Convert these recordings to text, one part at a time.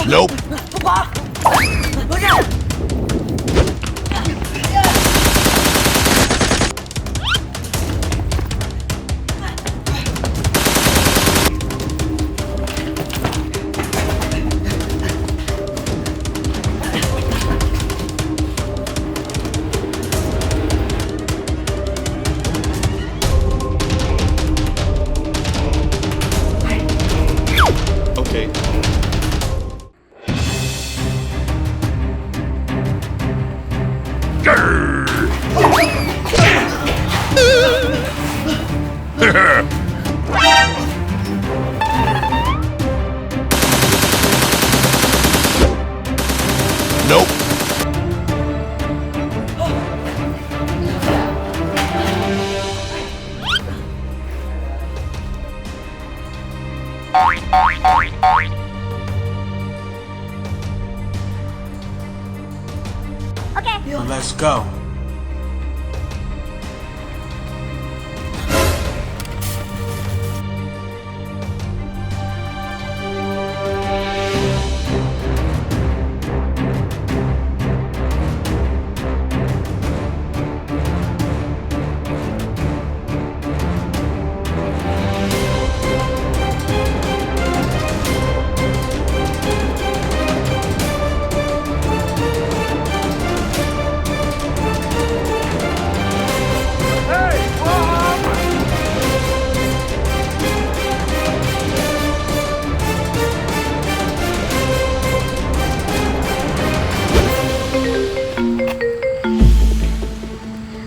Nope. Không có. Đối ra. Okay. Nope. Okay. Let's go.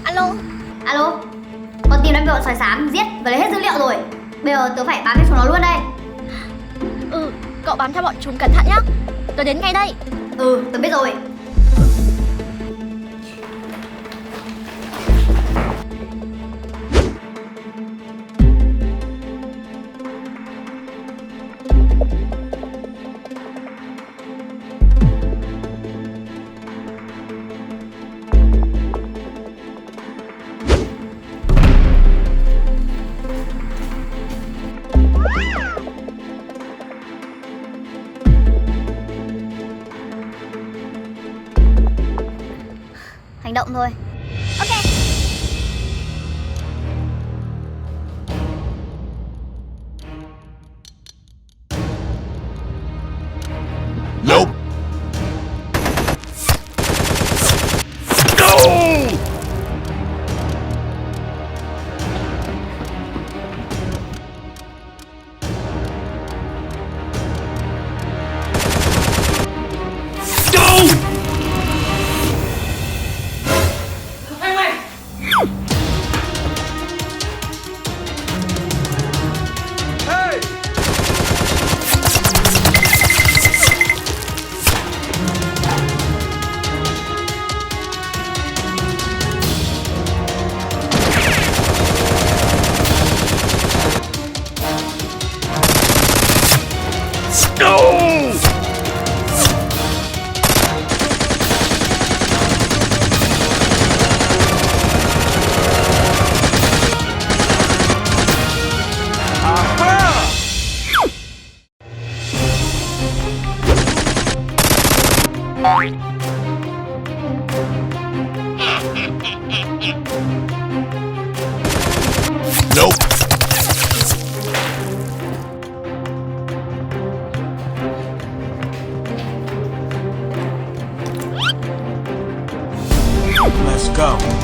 Alo. Alo. Con tìm đến bọn sói xám giết và lấy hết dữ liệu rồi. Bây giờ tớ phải bám theo chúng nó luôn đây. Cậu bám theo bọn chúng cẩn thận nhá. Tớ đến ngay đây. Tớ biết rồi. Hành động thôi. Ok. Nope. Nope. Let's go.